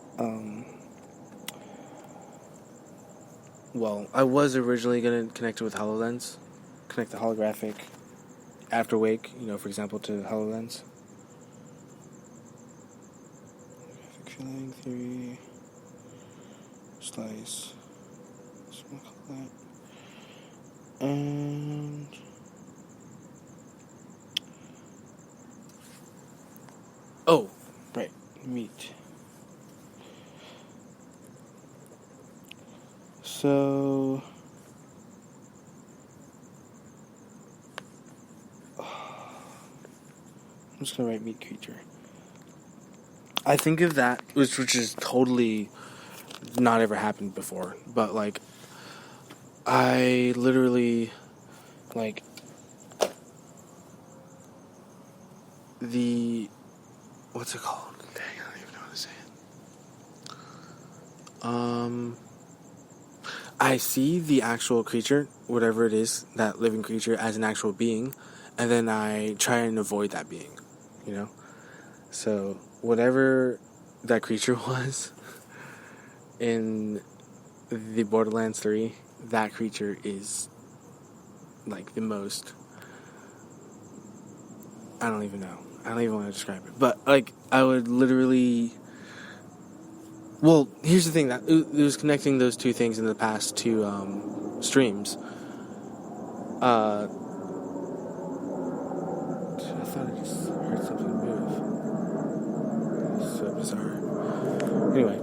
well, I was originally going to connect it with HoloLens, connect the holographic after wake, for example, to HoloLens. Filling theory, slice, and oh, right, meat. So I'm just gonna write meat creature. I think of that, which is totally not ever happened before, but like I literally like the what's it called? Dang, I don't even know how to say it. I see the actual creature, whatever it is, that living creature, as an actual being, and then I try and avoid that being, you know? So, whatever that creature was in the Borderlands 3, that creature is, like, the most... I don't even know. I don't even want to describe it. But, like, I would literally... Well, here's the thing, that it was connecting those two things in the past two streams. I thought I just heard something move. It's so bizarre. Anyway,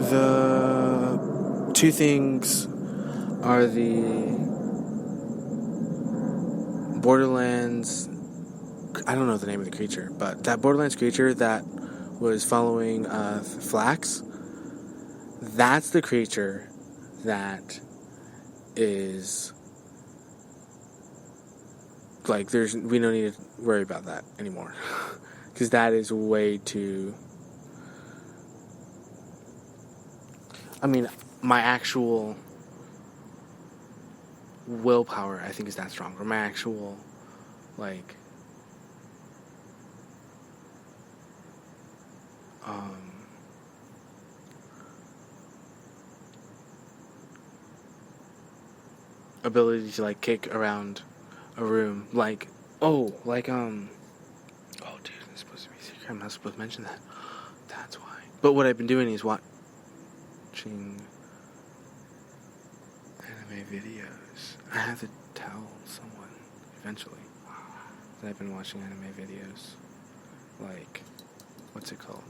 the two things are the Borderlands... I don't know the name of the creature, but that Borderlands creature that was following Flax, that's the creature that is like we don't need to worry about that anymore because that is way too... I mean, my actual willpower, I think, is that strong, or my actual like ability to like kick around a room, like oh dude, it's supposed to be secret, I'm not supposed to mention that, that's why. But what I've been doing is watching anime videos. I have to tell someone eventually that I've been watching anime videos, like what's it called,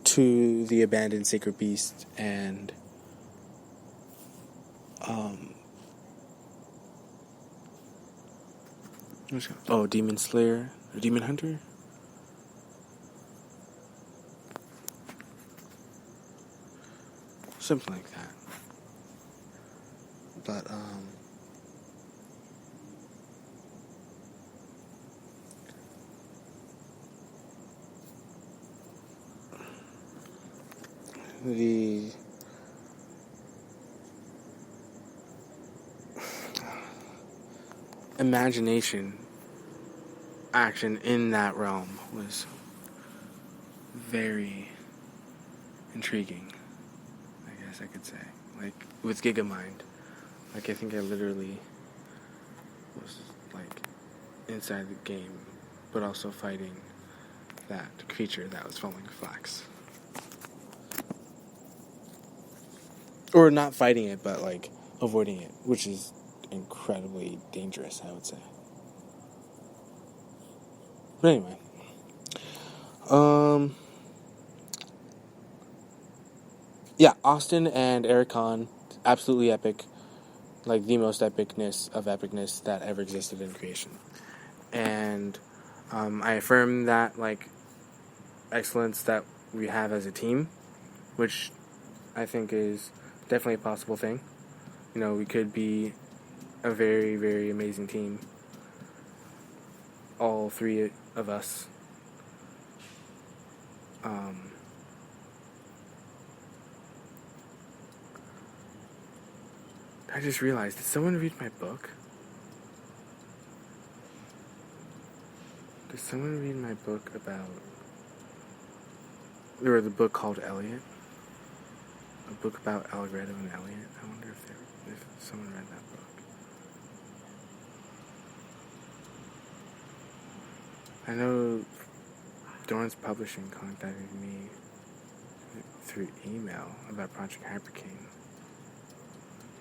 To the Abandoned Sacred Beast and Demon Slayer or Demon Hunter. Something like that. But the imagination action in that realm was very intriguing, I guess I could say. Like with Gigamind, like I think I literally was like inside the game, but also fighting that creature that was following Flax. Or not fighting it, but like avoiding it, which is incredibly dangerous, I would say. But anyway, yeah, Austin and Ericon, absolutely epic, like the most epicness of epicness that ever existed in creation. And I affirm that like excellence that we have as a team, which I think is definitely a possible thing. We could be a very, very amazing team, all three of us. I just realized, did someone read my book? Did someone read my book about, or the book called Elliot? A book about Allegretto and Elliot? I wonder if someone read that book. I know Dorrance Publishing contacted me through email about Project Hypercane.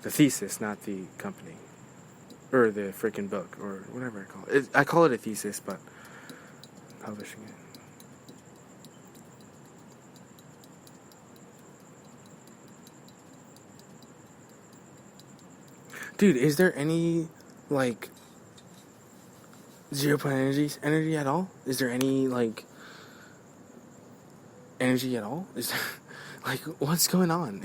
The thesis, not the company. Or the freaking book, or whatever I call it. I call it a thesis, but I'm publishing it. Dude, is there any, like, zero-point energy at all? Is there any, like, energy at all? Is there, like, what's going on?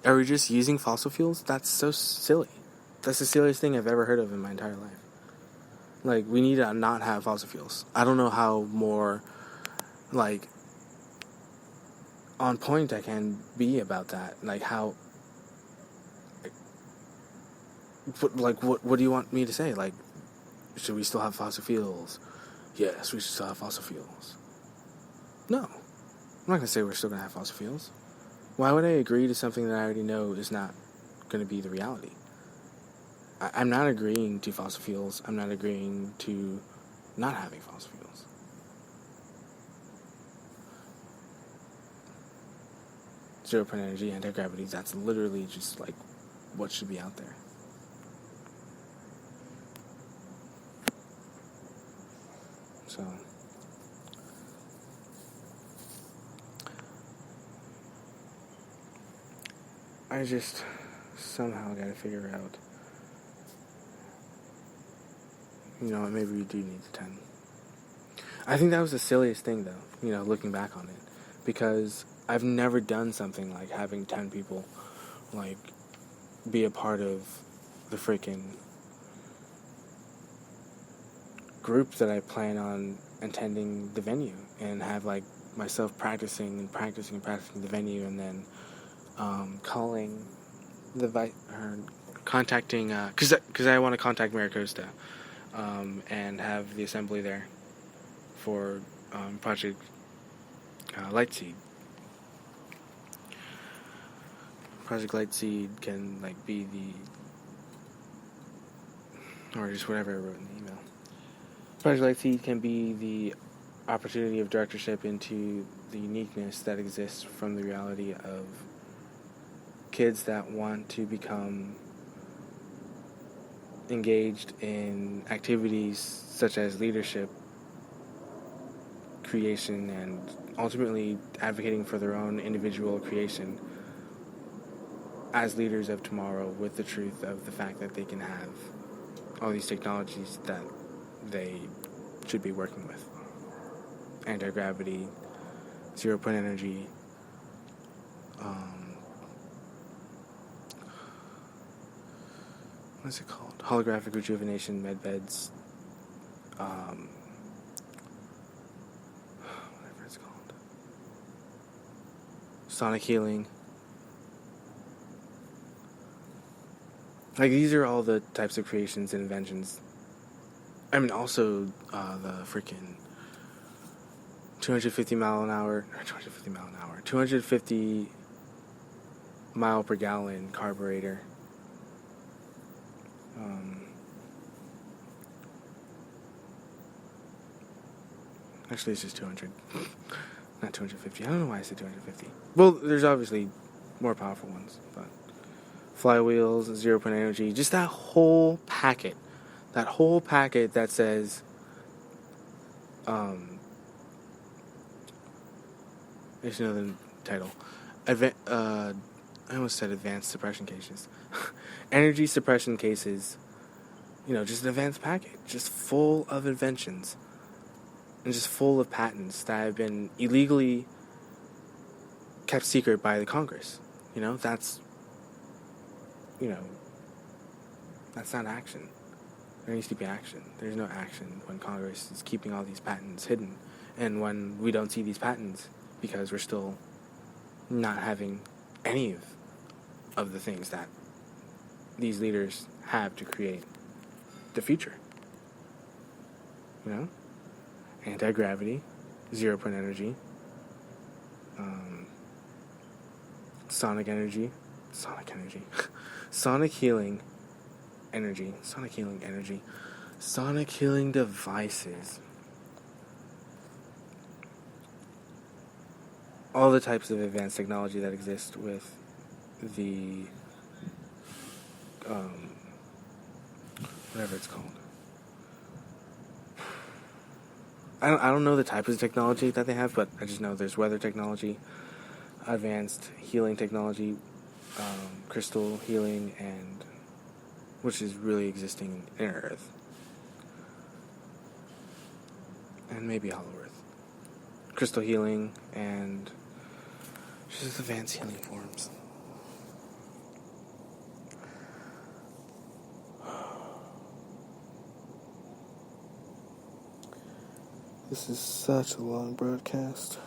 Are we just using fossil fuels? That's so silly. That's the silliest thing I've ever heard of in my entire life. Like, we need to not have fossil fuels. I don't know how more, like, on point I can be about that. Like, how... What do you want me to say? Like, should we still have fossil fuels? Yes, we should still have fossil fuels. No. I'm not going to say we're still going to have fossil fuels. Why would I agree to something that I already know is not going to be the reality? I'm not agreeing to fossil fuels. I'm not agreeing to not having fossil fuels. Zero-point energy, anti-gravity, that's literally just, like, what should be out there. So, I just somehow got to figure out, you know what, maybe we do need the 10. I think that was the silliest thing, though, you know, looking back on it, because I've never done something like having 10 people, like, be a part of the freaking group that I plan on attending the venue, and have, like, myself practicing the venue, and then calling the contacting, because I want to contact Maricosta, and have the assembly there for Project Lightseed. Project Lightseed can, like, be the, or just whatever I wrote in the email. Project Lightseed can be the opportunity of directorship into the uniqueness that exists from the reality of kids that want to become engaged in activities such as leadership, creation, and ultimately advocating for their own individual creation as leaders of tomorrow, with the truth of the fact that they can have all these technologies that they should be working with. Anti-gravity, zero-point energy, what's it called? Holographic rejuvenation, medbeds, whatever it's called. Sonic healing. Like, these are all the types of creations and inventions. I mean, also, the freaking 250 mile per gallon carburetor. Actually, it's just 200. Not 250. I don't know why I said 250. Well, there's obviously more powerful ones, but flywheels, zero-point energy, just that whole packet. That whole packet that says, there's another title. I almost said advanced suppression cases. Energy suppression cases, you know, just an advanced packet, just full of inventions, and just full of patents that have been illegally kept secret by the Congress. You know, that's not action. There needs to be action. There's no action when Congress is keeping all these patents hidden, and when we don't see these patents because we're still not having any of the things that these leaders have to create the future. You know? anti-gravity, 0-point energy, sonic energy, sonic healing energy, sonic healing devices, all the types of advanced technology that exist with the whatever it's called. I don't know the types of technology that they have, but I just know there's weather technology, advanced healing technology, crystal healing, and which is really existing in Earth, and maybe Hollow Earth. Crystal healing and just advanced healing forms. This is such a long broadcast.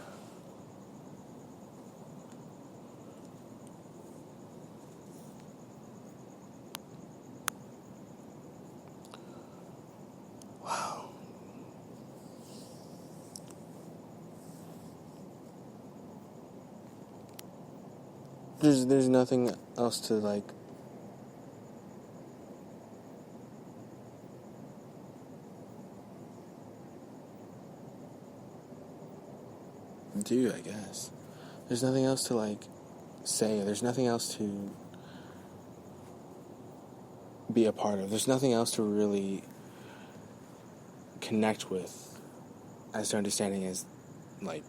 Wow. There's nothing else to like do, I guess. There's nothing else to like say. There's nothing else to be a part of. There's nothing else to really connect with as to understanding is like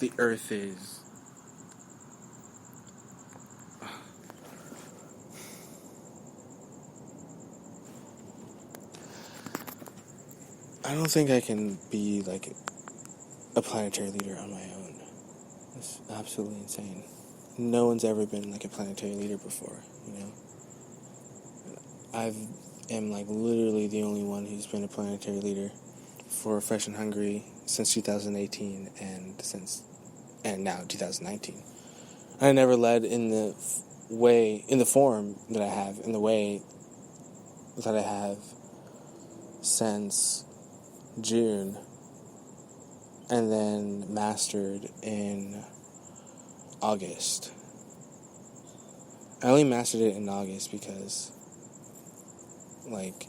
the earth is. I don't think I can be like a planetary leader on my own. It's absolutely insane. No one's ever been like a planetary leader before, you know? I am like literally the only one who's been a planetary leader for Fresh and Hungry since 2018 and now 2019. I never led in the form that I have, in the way that I have since June, and then mastered in August. I only mastered it in August because, like,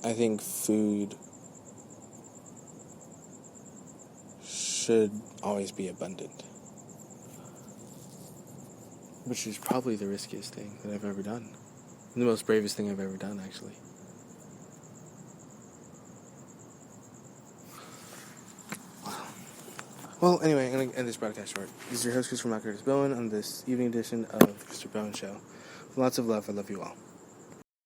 I think food should always be abundant, which is probably the riskiest thing that I've ever done. The most bravest thing I've ever done, actually. Well, anyway, I'm going to end this broadcast short. This is your host, Christopher Curtis Bowen, on this evening edition of Mr. Bowen Show. Lots of love. I love you all.